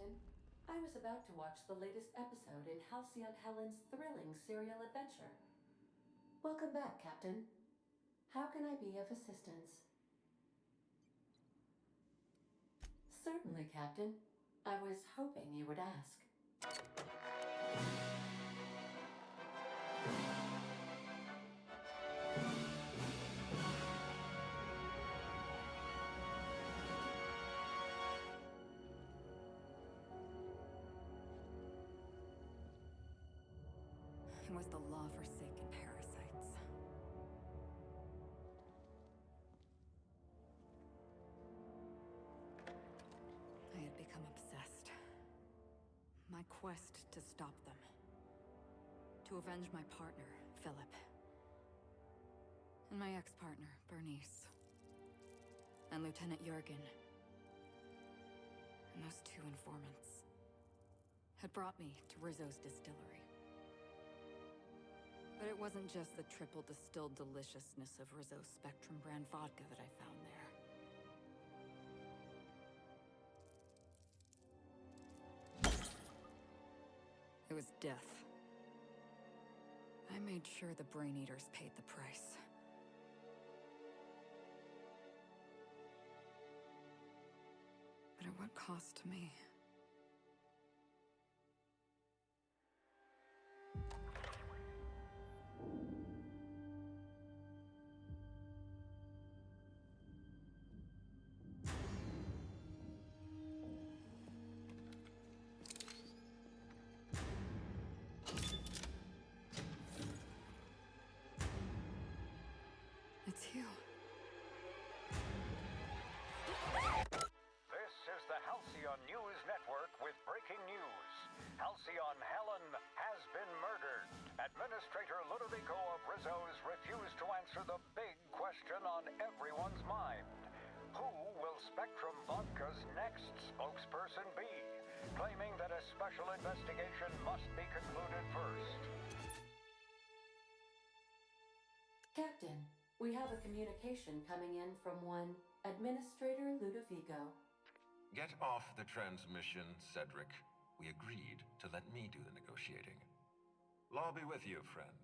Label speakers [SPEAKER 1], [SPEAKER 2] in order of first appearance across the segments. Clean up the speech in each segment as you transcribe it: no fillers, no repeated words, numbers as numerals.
[SPEAKER 1] Captain. I was about to watch the latest episode in Halcyon Helen's thrilling serial adventure. Welcome back, Captain. How can I be of assistance? Certainly, Captain. I was hoping you would ask.
[SPEAKER 2] It was the law-forsaken parasites. I had become obsessed. My quest to stop them. To avenge my partner, Philip. And my ex-partner, Bernice. And Lieutenant Jurgen. And those two informants had brought me to Rizzo's distillery. But it wasn't just the triple distilled deliciousness of Rizzo's Spectrum brand vodka that I found there. It was death. I made sure the Brain Eaters paid the price. But at what cost to me? It's you.
[SPEAKER 3] This is the Halcyon News Network with breaking news. Halcyon Helen has been murdered. Administrator Ludovico of Rizzo's refused to answer the big question on everyone's mind. Who will Spectrum Vodka's next spokesperson be? Claiming that a special investigation must be concluded first.
[SPEAKER 1] Captain, we have a communication coming in from one Administrator Ludovico.
[SPEAKER 4] Get off the transmission, Cedric. We agreed to let me do the negotiating. Law be with you, friend.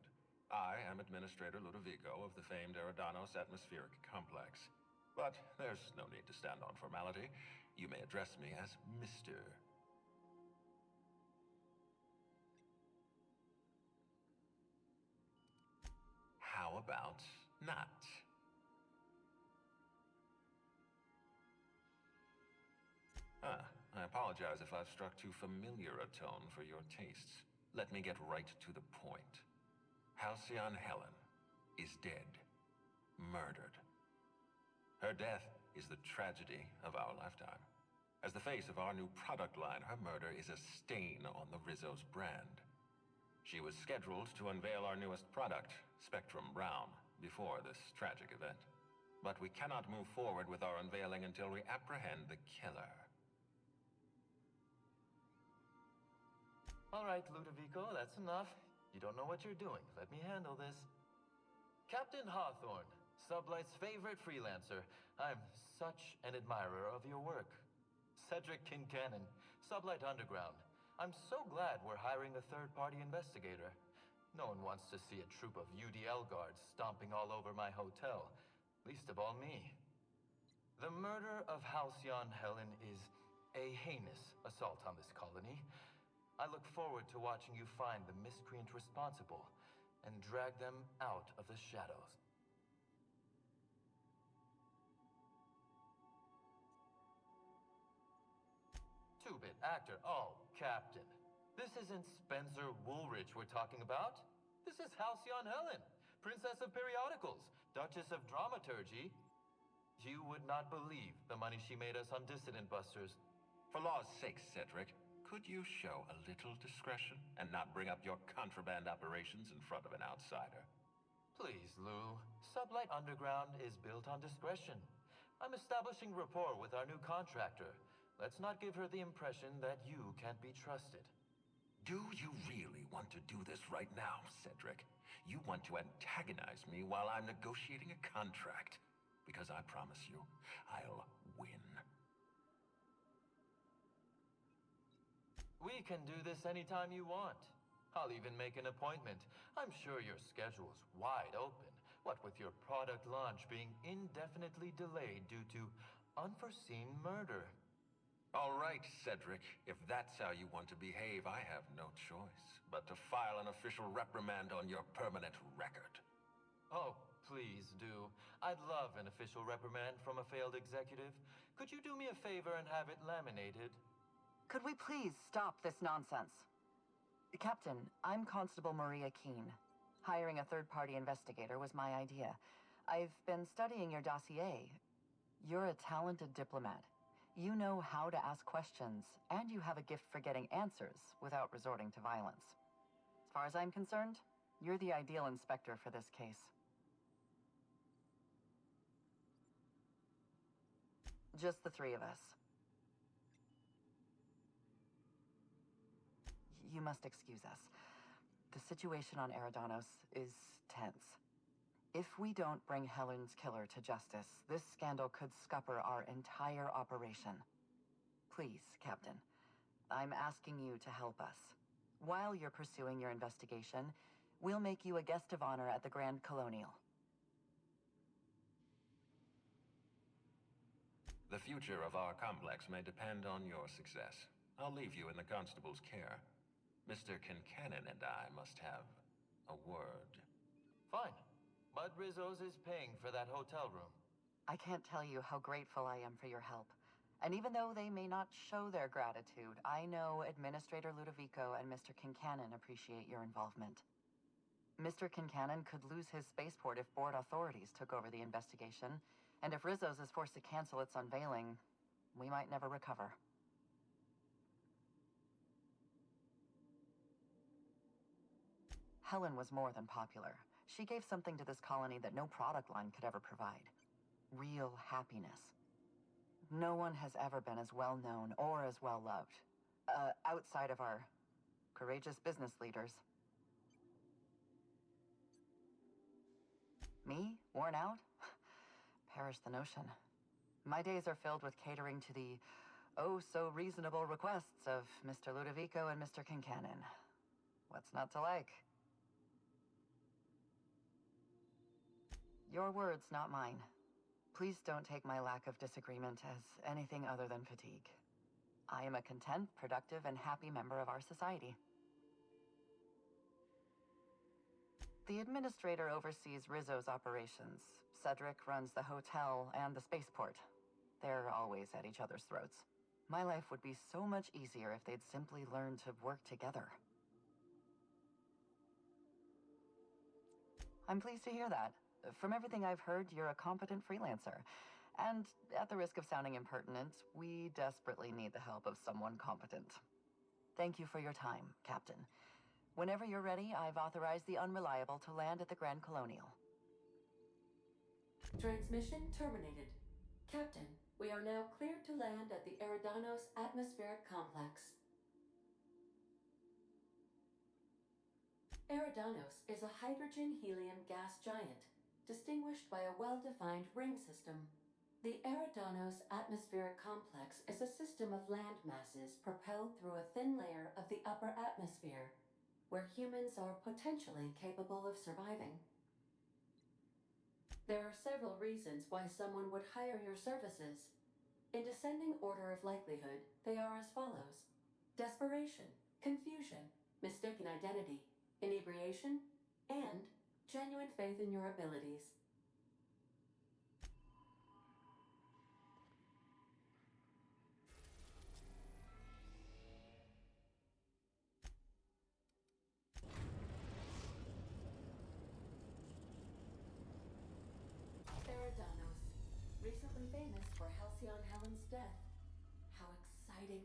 [SPEAKER 4] I am Administrator Ludovico of the famed Eridanos Atmospheric Complex. But there's no need to stand on formality. You may address me as Mr. How about not? I apologize if I've struck too familiar a tone for your tastes. Let me get right to the point. Halcyon Helen is dead. Murdered. Her death is the tragedy of our lifetime. As the face of our new product line, her murder is a stain on the Rizzo's brand. She was scheduled to unveil our newest product, Spectrum Brown, before this tragic event. But we cannot move forward with our unveiling until we apprehend the killer.
[SPEAKER 5] All right, Ludovico, that's enough. You don't know what you're doing. Let me handle this. Captain Hawthorne, Sublight's favorite freelancer. I'm such an admirer of your work. Cedric Kincannon, Sublight Underground. I'm so glad we're hiring a third-party investigator. No one wants to see a troop of UDL guards stomping all over my hotel. Least of all me. The murder of Halcyon Helen is a heinous assault on this colony. I look forward to watching you find the miscreant responsible and drag them out of the shadows. Two-bit actor. Oh, Captain. This isn't Spencer Woolrich we're talking about. This is Halcyon Helen, Princess of Periodicals, Duchess of Dramaturgy. You would not believe the money she made us on Dissident Busters.
[SPEAKER 4] For law's sake, Cedric, could you show a little discretion and not bring up your contraband operations in front of an outsider?
[SPEAKER 5] Please, Lou. Sublight Underground is built on discretion. I'm establishing rapport with our new contractor. Let's not give her the impression that you can't be trusted.
[SPEAKER 4] Do you really want to do this right now, Cedric? You want to antagonize me while I'm negotiating a contract? Because I promise you, I'll win.
[SPEAKER 5] We can do this anytime you want. I'll even make an appointment. I'm sure your schedule's wide open. What with your product launch being indefinitely delayed due to unforeseen murder.
[SPEAKER 4] All right, Cedric. If that's how you want to behave, I have no choice but to file an official reprimand on your permanent record.
[SPEAKER 5] Oh, please do. I'd love an official reprimand from a failed executive. Could you do me a favor and have it laminated?
[SPEAKER 6] Could we please stop this nonsense? Captain, I'm Constable Maria Keene. Hiring a third-party investigator was my idea. I've been studying your dossier. You're a talented diplomat. You know how to ask questions, and you have a gift for getting answers without resorting to violence. As far as I'm concerned, you're the ideal inspector for this case. Just the three of us. You must excuse us. The situation on Eridanos is tense. If we don't bring Helen's killer to justice, this scandal could scupper our entire operation. Please, Captain, I'm asking you to help us. While you're pursuing your investigation, we'll make you a guest of honor at the Grand Colonial.
[SPEAKER 4] The future of our complex may depend on your success. I'll leave you in the constable's care. Mr. Kincannon and I must have a word.
[SPEAKER 5] Fine. But Rizzo's is paying for that hotel room.
[SPEAKER 6] I can't tell you how grateful I am for your help. And even though they may not show their gratitude, I know Administrator Ludovico and Mr. Kincannon appreciate your involvement. Mr. Kincannon could lose his spaceport if board authorities took over the investigation, and if Rizzo's is forced to cancel its unveiling, we might never recover. Helen was more than popular. She gave something to this colony that no product line could ever provide. Real happiness. No one has ever been as well known or as well loved. Outside of our courageous business leaders. Me? Worn out? Perish the notion. My days are filled with catering to the oh-so-reasonable requests of Mr. Ludovico and Mr. Kincannon. What's not to like? Your words, not mine. Please don't take my lack of disagreement as anything other than fatigue. I am a content, productive, and happy member of our society. The administrator oversees Rizzo's operations. Cedric runs the hotel and the spaceport. They're always at each other's throats. My life would be so much easier if they'd simply learn to work together. I'm pleased to hear that. From everything I've heard, you're a competent freelancer. And at the risk of sounding impertinent, we desperately need the help of someone competent. Thank you for your time, Captain. Whenever you're ready, I've authorized the Unreliable to land at the Grand Colonial.
[SPEAKER 1] Transmission terminated. Captain, we are now cleared to land at the Eridanos atmospheric complex. Eridanos is a hydrogen-helium gas giant, distinguished by a well-defined ring system. The Eridanos atmospheric complex is a system of land masses propelled through a thin layer of the upper atmosphere, where humans are potentially capable of surviving. There are several reasons why someone would hire your services. In descending order of likelihood, they are as follows: desperation, confusion, mistaken identity, inebriation, and genuine faith in your abilities. Eridanos, recently famous for Halcyon Helen's death. How exciting.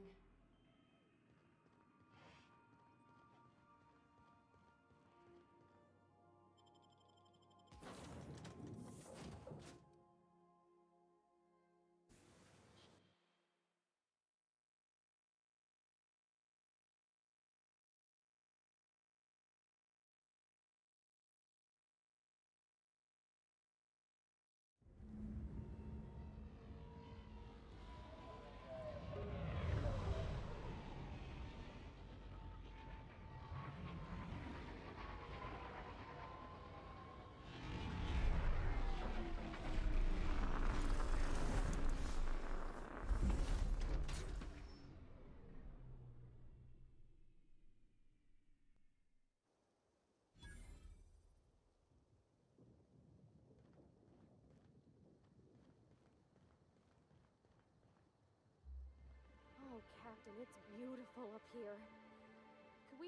[SPEAKER 7] Captain, it's beautiful up here. Could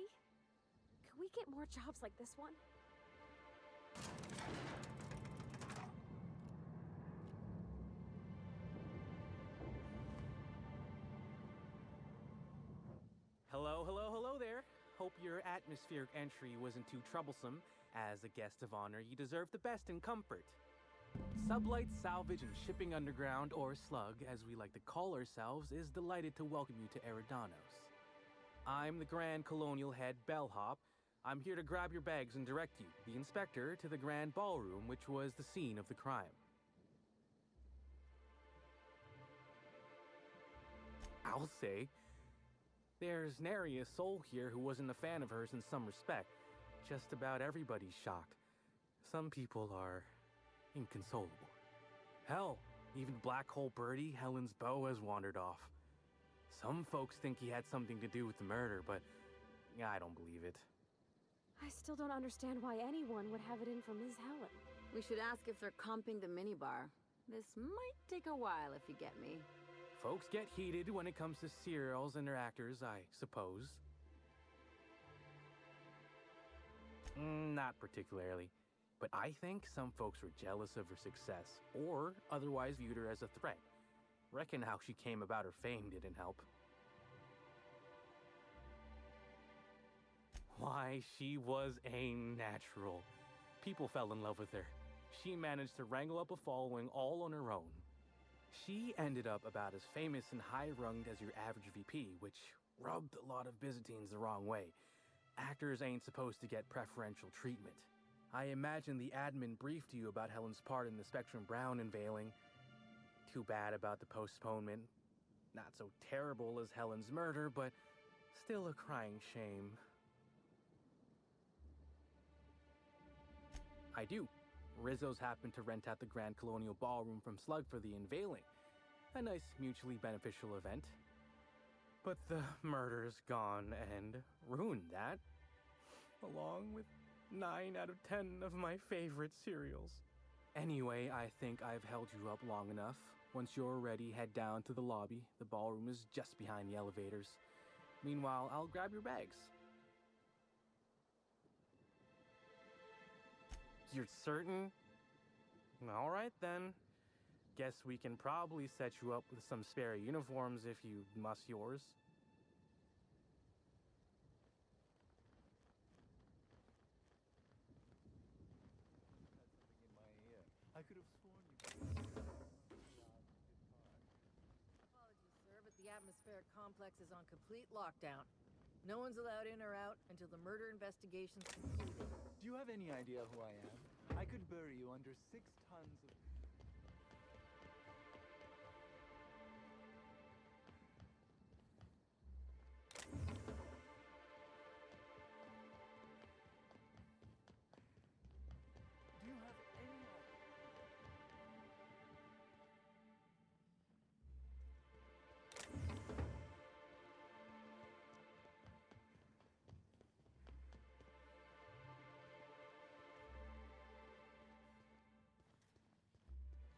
[SPEAKER 7] we get more jobs like this one?
[SPEAKER 8] Hello there. Hope your atmospheric entry wasn't too troublesome. As a guest of honor, you deserve the best in comfort. Sublight Salvage and Shipping Underground, or Slug, as we like to call ourselves, is delighted to welcome you to Eridanos. I'm the Grand Colonial Head Bellhop. I'm here to grab your bags and direct you, the inspector, to the Grand Ballroom, which was the scene of the crime. I'll say, there's nary a soul here who wasn't a fan of hers in some respect. Just about everybody's shocked. Some people are inconsolable. Hell, even Black Hole Birdie, Helen's beau, has wandered off. Some folks think he had something to do with the murder, but I don't believe it.
[SPEAKER 7] I still don't understand why anyone would have it in for Ms. Helen.
[SPEAKER 9] We should ask if they're comping the minibar. This might take a while, if you get me.
[SPEAKER 8] Folks get heated when it comes to serials and their actors, I suppose. Not particularly. But I think some folks were jealous of her success, or otherwise viewed her as a threat. Reckon how she came about her fame didn't help. Why, she was a natural. People fell in love with her. She managed to wrangle up a following all on her own. She ended up about as famous and high-runged as your average VP, which rubbed a lot of Byzantines the wrong way. Actors ain't supposed to get preferential treatment. I imagine the admin briefed you about Helen's part in the Spectrum Brown unveiling. Too bad about the postponement. Not so terrible as Helen's murder, but still a crying shame. I do. Rizzo's happened to rent out the Grand Colonial Ballroom from Slug for the unveiling. A nice mutually beneficial event. But the murder's gone and ruined that, along with 9 out of 10 of my favorite cereals. Anyway, I think I've held you up long enough. Once you're ready, head down to the lobby. The ballroom is just behind the elevators. Meanwhile, I'll grab your bags. You're certain? All right, then. Guess we can probably set you up with some spare uniforms if you must yours.
[SPEAKER 5] I could have sworn you...
[SPEAKER 9] Apologies, sir, but the atmospheric complex is on complete lockdown. No one's allowed in or out until the murder investigation's completed.
[SPEAKER 5] Do you have any idea who I am? I could bury you under 6 tons of... Do you have any idea?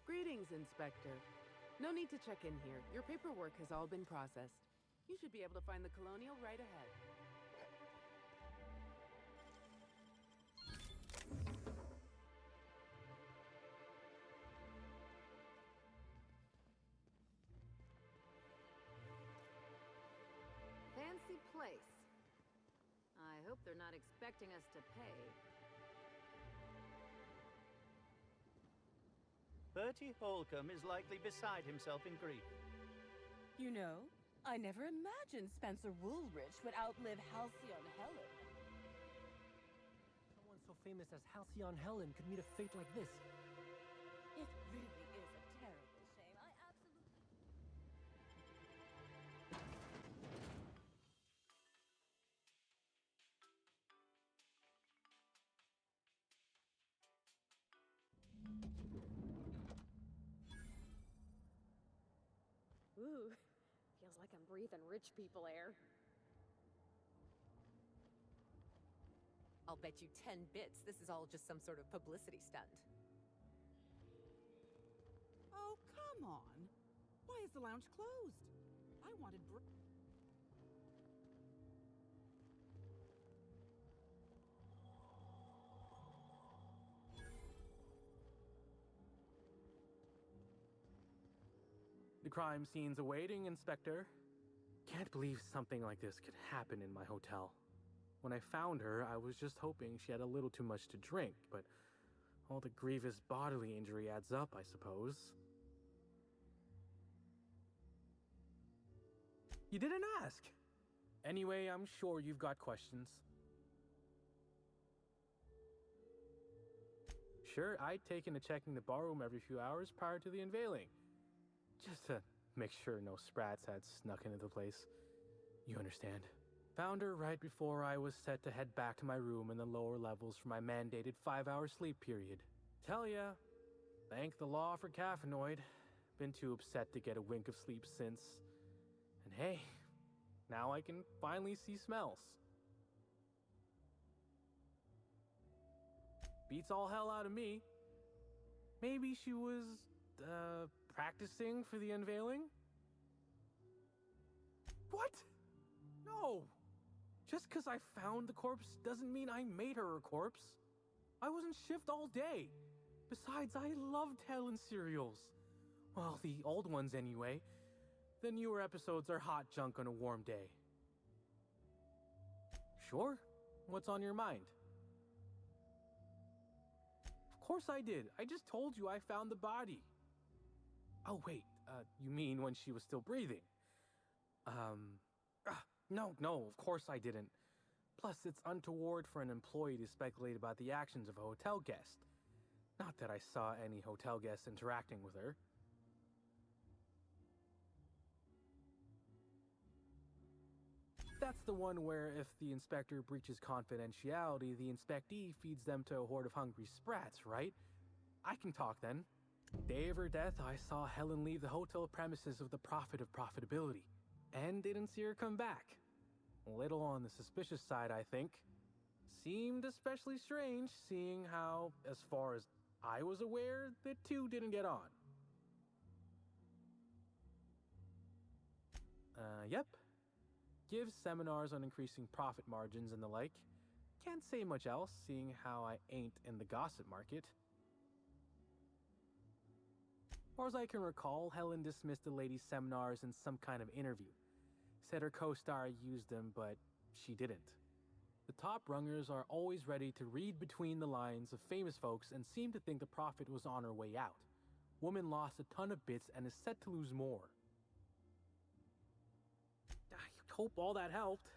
[SPEAKER 10] Greetings, Inspector. No need to check in here. Your paperwork has all been processed. You should be able to find the Colonial right ahead.
[SPEAKER 9] Fancy place. I hope they're not expecting us to pay.
[SPEAKER 11] Bertie Holcomb is likely beside himself in grief.
[SPEAKER 12] You know, I never imagined Spencer Woolrich would outlive Halcyon Helen.
[SPEAKER 13] Someone so famous as Halcyon Helen could meet a fate like this.
[SPEAKER 12] It really is a terrible shame. I absolutely...
[SPEAKER 7] Ooh, feels like I'm breathing rich people air.
[SPEAKER 14] I'll bet you 10 bits this is all just some sort of publicity stunt.
[SPEAKER 12] Oh, come on. Why is the lounge closed? I wanted
[SPEAKER 8] crime scenes awaiting, Inspector. Can't believe something like this could happen in my hotel. When I found her, I was just hoping she had a little too much to drink, but all the grievous bodily injury adds up, I suppose. You didn't ask. Anyway, I'm sure you've got questions. Sure, I'd taken to checking the barroom every few hours prior to the unveiling, just to make sure no sprats had snuck into the place. You understand. Found her right before I was set to head back to my room in the lower levels for my mandated 5-hour sleep period. Tell ya, thank the law for caffeinoid. Been too upset to get a wink of sleep since. And hey, now I can finally see smells. Beats all hell out of me. Maybe she was, practicing for the unveiling? What? No! Just because I found the corpse doesn't mean I made her a corpse. I was in shift all day. Besides, I loved Helen serials. Well, the old ones anyway. The newer episodes are hot junk on a warm day. Sure? What's on your mind? Of course I did. I just told you I found the body. Oh, wait. You mean when she was still breathing? No, of course I didn't. Plus, it's untoward for an employee to speculate about the actions of a hotel guest. Not that I saw any hotel guests interacting with her. That's the one where if the inspector breaches confidentiality, the inspectee feeds them to a horde of hungry sprats, right? I can talk then. Day of her death, I saw Helen leave the hotel premises with the profit of profitability, and didn't see her come back. A little on the suspicious side, I think. Seemed especially strange, seeing how, as far as I was aware, the two didn't get on. Yep. Gives seminars on increasing profit margins and the like. Can't say much else, seeing how I ain't in the gossip market. Far as I can recall, Helen dismissed the lady's seminars in some kind of interview. Said her co-star used them, but she didn't. The top rungers are always ready to read between the lines of famous folks and seem to think the profit was on her way out. Woman lost a ton of bits and is set to lose more. I hope all that helped.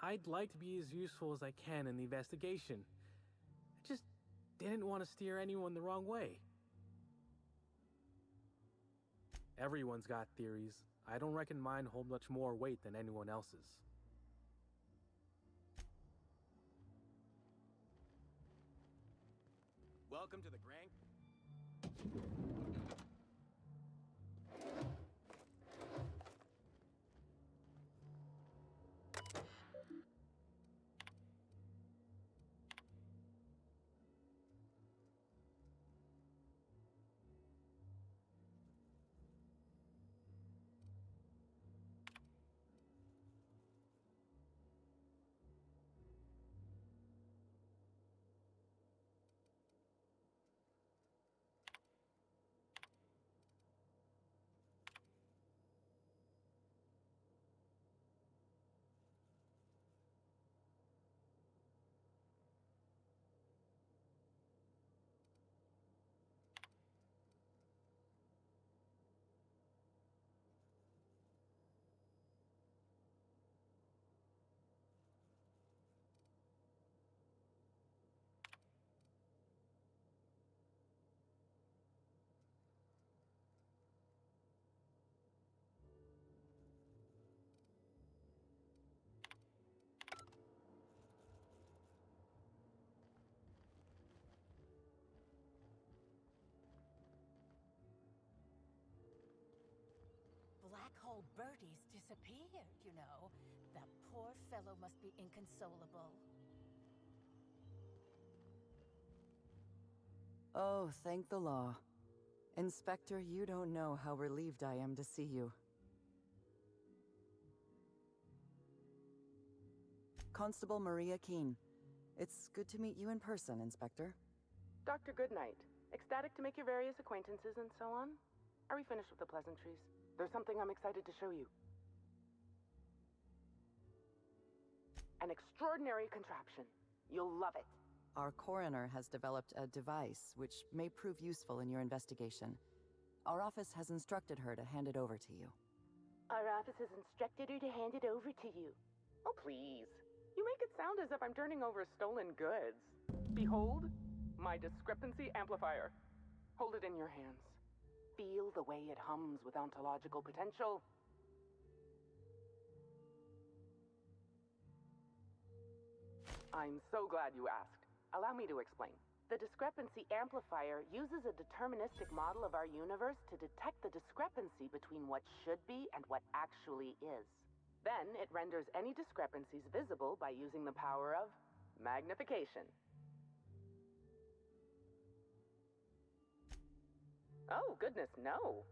[SPEAKER 8] I'd like to be as useful as I can in the investigation. I just didn't want to steer anyone the wrong way. Everyone's got theories. I don't reckon mine hold much more weight than anyone else's.
[SPEAKER 15] Welcome to the Grand...
[SPEAKER 16] Black Hole Bertie's disappeared, you know. That poor fellow must be inconsolable.
[SPEAKER 6] Oh, thank the law. Inspector, you don't know how relieved I am to see you. Constable Maria Keene. It's good to meet you in person, Inspector.
[SPEAKER 10] Dr. Goodnight. Ecstatic to make your various acquaintances and so on? Are we finished with the pleasantries? There's something I'm excited to show you. An extraordinary contraption. You'll love it.
[SPEAKER 6] Our coroner has developed a device which may prove useful in your investigation. Our office has instructed her to hand it over to you.
[SPEAKER 10] Our office has instructed her to hand it over to you. Oh, please. You make it sound as if I'm turning over stolen goods. Behold, my discrepancy amplifier. Hold it in your hands. Feel the way it hums with ontological potential. I'm so glad you asked. Allow me to explain. The discrepancy amplifier uses a deterministic model of our universe to detect the discrepancy between what should be and what actually is. Then it renders any discrepancies visible by using the power of magnification. Oh, goodness, no.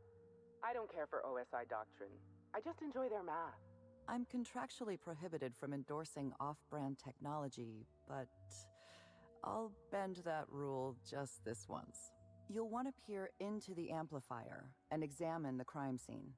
[SPEAKER 10] I don't care for OSI doctrine. I just enjoy their math.
[SPEAKER 6] I'm contractually prohibited from endorsing off-brand technology, but I'll bend that rule just this once. You'll want to peer into the amplifier and examine the crime scene.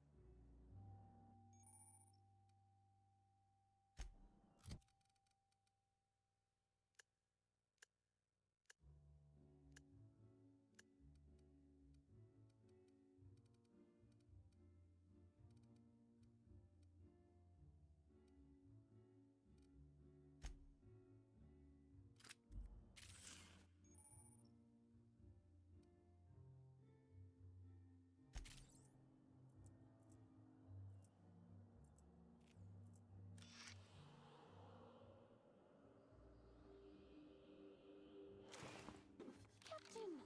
[SPEAKER 7] Captain,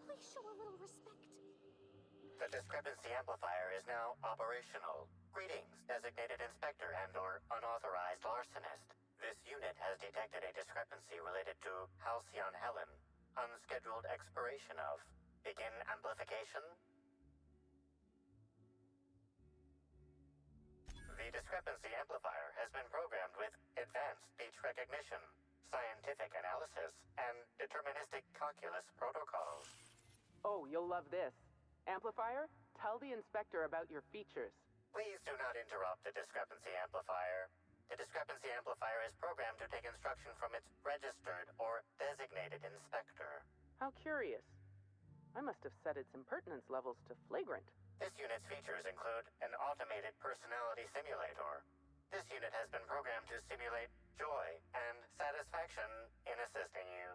[SPEAKER 7] please show a little respect.
[SPEAKER 15] The discrepancy amplifier is now operational. Greetings, designated inspector and/or unauthorized larcenist. This unit has detected a discrepancy related to Halcyon Helen. Unscheduled expiration of. Begin amplification. The discrepancy amplifier has been programmed with advanced speech recognition, scientific analysis, and deterministic calculus protocols.
[SPEAKER 10] Oh, you'll love this. Amplifier, tell the inspector about your features.
[SPEAKER 15] Please do not interrupt the discrepancy amplifier. The discrepancy amplifier is programmed to take instruction from its registered or designated inspector.
[SPEAKER 10] How curious. I must have set its impertinence levels to flagrant.
[SPEAKER 15] This unit's features include an automated personality simulator. This unit has been programmed to simulate joy and satisfaction in assisting you.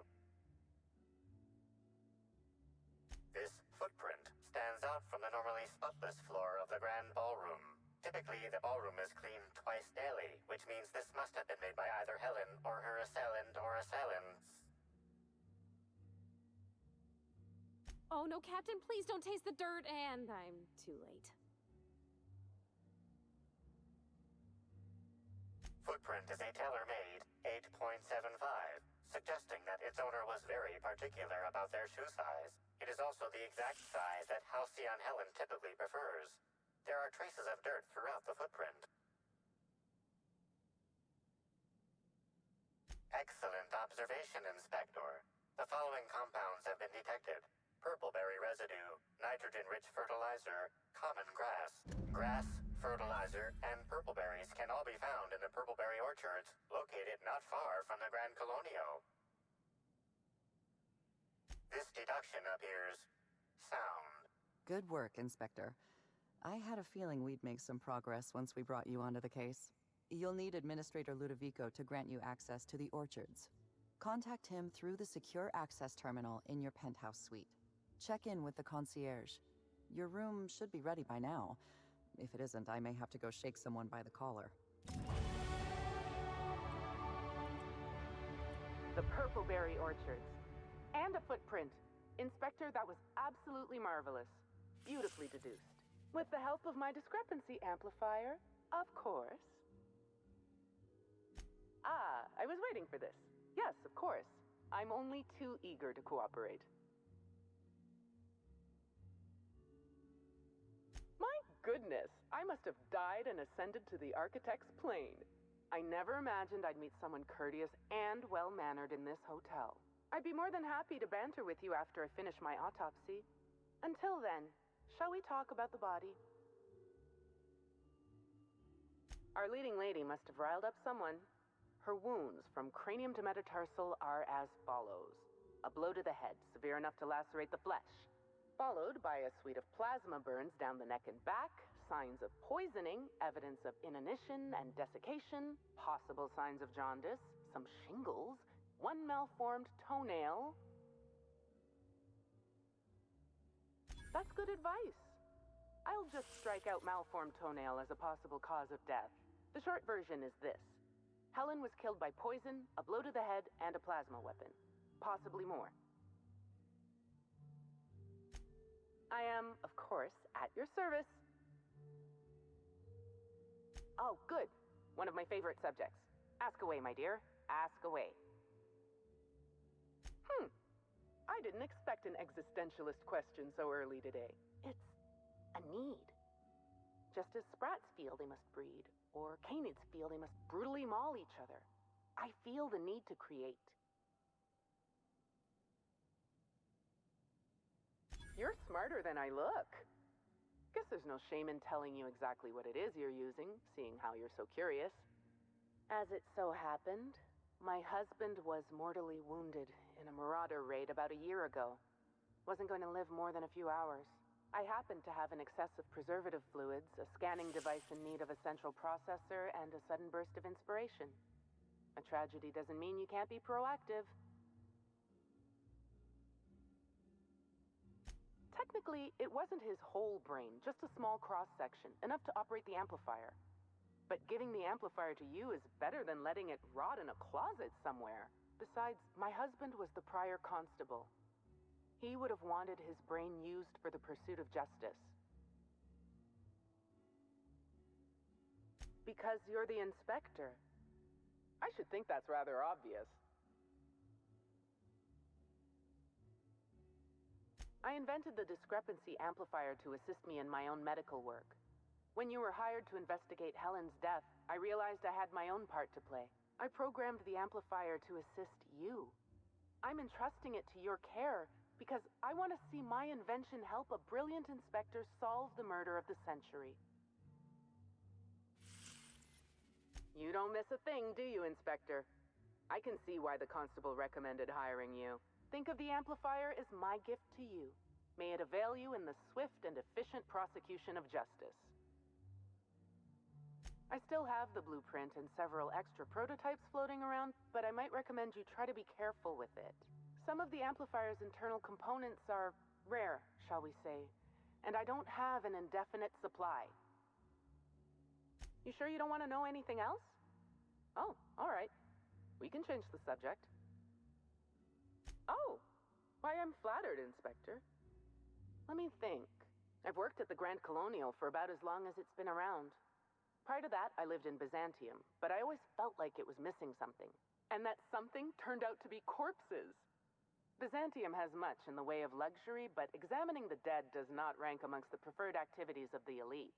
[SPEAKER 15] This footprint stands out from the normally spotless floor of the grand ballroom. Typically, the ballroom is cleaned twice daily, which means this must have been made by either Helen or her assailant or assailants.
[SPEAKER 7] Oh no, Captain, please don't taste the dirt, and I'm too late.
[SPEAKER 15] Footprint is a tailor-made 8.75, suggesting that its owner was very particular about their shoe size. It is also the exact size that Halcyon Helen typically prefers. There are traces of dirt throughout the footprint. Excellent observation, Inspector. The following compounds have been detected. Purpleberry residue, nitrogen-rich fertilizer, common grass. Grass, fertilizer, and purpleberries can all be found in the purpleberry orchards, located not far from the Grand Colonial. This deduction appears sound.
[SPEAKER 6] Good work, Inspector. I had a feeling we'd make some progress once we brought you onto the case. You'll need Administrator Ludovico to grant you access to the orchards. Contact him through the secure access terminal in your penthouse suite. Check in with the concierge. Your room should be ready by now. If it isn't, I may have to go shake someone by the collar.
[SPEAKER 10] The Purpleberry Orchards. And a footprint. Inspector, that was absolutely marvelous. Beautifully deduced. With the help of my discrepancy amplifier, of course. Ah, I was waiting for this. Yes, of course. I'm only too eager to cooperate. My goodness, I must have died and ascended to the architect's plane. I never imagined I'd meet someone courteous and well-mannered in this hotel. I'd be more than happy to banter with you after I finish my autopsy. Until then, shall we talk about the body? Our leading lady must have riled up someone. Her wounds from cranium to metatarsal are as follows. A blow to the head, severe enough to lacerate the flesh, followed by a suite of plasma burns down the neck and back, signs of poisoning, evidence of inanition and desiccation, possible signs of jaundice, some shingles, one malformed toenail. That's good advice. I'll just strike out malformed toenail as a possible cause of death. The short version is this. Helen was killed by poison, a blow to the head, and a plasma weapon. Possibly more. I am, of course, at your service. Oh, good. One of my favorite subjects. Ask away, my dear. Ask away. I didn't expect an existentialist question so early today. It's a need. Just as sprats feel they must breed, or canids feel they must brutally maul each other, I feel the need to create. You're smarter than I look. Guess there's no shame in telling you exactly what it is you're using, seeing how you're so curious. As it so happened, my husband was mortally wounded in a marauder raid about a year ago. Wasn't going to live more than a few hours. I happened to have an excess of preservative fluids, a scanning device in need of a central processor, and a sudden burst of inspiration. A tragedy doesn't mean you can't be proactive. Technically, it wasn't his whole brain, just a small cross-section, enough to operate the amplifier. But giving the amplifier to you is better than letting it rot in a closet somewhere. Besides, my husband was the prior constable. He would have wanted his brain used for the pursuit of justice. Because you're the inspector. I should think that's rather obvious. I invented the Discrepancy Amplifier to assist me in my own medical work. When you were hired to investigate Helen's death, I realized I had my own part to play. I programmed the amplifier to assist you. I'm entrusting it to your care because I want to see my invention help a brilliant inspector solve the murder of the century. You don't miss a thing, do you, Inspector? I can see why the constable recommended hiring you. Think of the amplifier as my gift to you. May it avail you in the swift and efficient prosecution of justice. I still have the blueprint and several extra prototypes floating around, but I might recommend you try to be careful with it. Some of the amplifier's internal components are rare, shall we say, and I don't have an indefinite supply. You sure you don't want to know anything else? Oh, all right. We can change the subject. Oh, why, I'm flattered, Inspector. Let me think. I've worked at the Grand Colonial for about as long as it's been around. Prior to that, I lived in Byzantium, but I always felt like it was missing something. And that something turned out to be corpses. Byzantium has much in the way of luxury, but examining the dead does not rank amongst the preferred activities of the elite.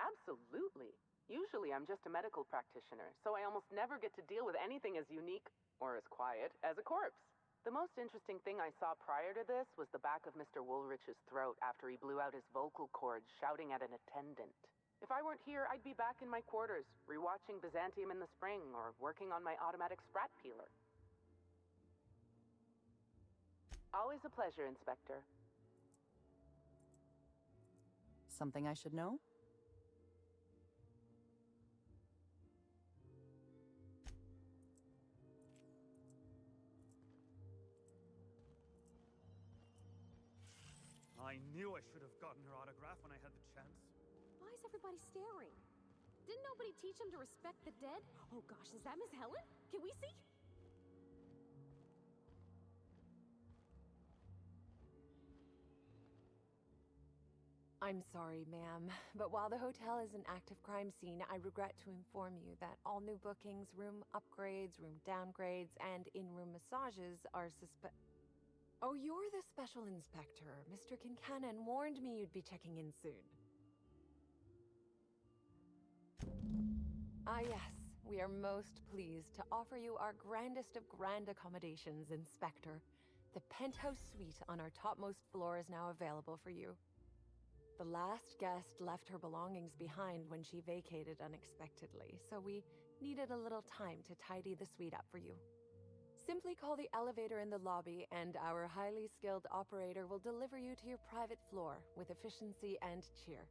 [SPEAKER 10] Absolutely. Usually I'm just a medical practitioner, so I almost never get to deal with anything as unique, or as quiet, as a corpse. The most interesting thing I saw prior to this was the back of Mr. Woolrich's throat after he blew out his vocal cords shouting at an attendant. If I weren't here, I'd be back in my quarters, rewatching Byzantium in the spring, or working on my automatic sprat peeler. Always a pleasure, Inspector.
[SPEAKER 6] Something I should know?
[SPEAKER 17] I knew I should have gotten her autograph when I had the chance.
[SPEAKER 7] Why is everybody staring? Didn't nobody teach them to respect the dead? Oh gosh, is that Miss Helen? Can we see?
[SPEAKER 18] I'm sorry, ma'am, but while the hotel is an active crime scene, I regret to inform you that all new bookings, room upgrades, room downgrades, and in-room massages are Oh, you're the special inspector. Mr. Kincannon warned me you'd be checking in soon. Ah, yes. we are most pleased to offer you our grandest of grand accommodations in Spectre. The penthouse suite on our topmost floor is now available for you. The last guest left her belongings behind when she vacated unexpectedly, so we needed a little time to tidy the suite up for you. Simply call the elevator in the lobby, and our highly skilled operator will deliver you to your private floor with efficiency and cheer.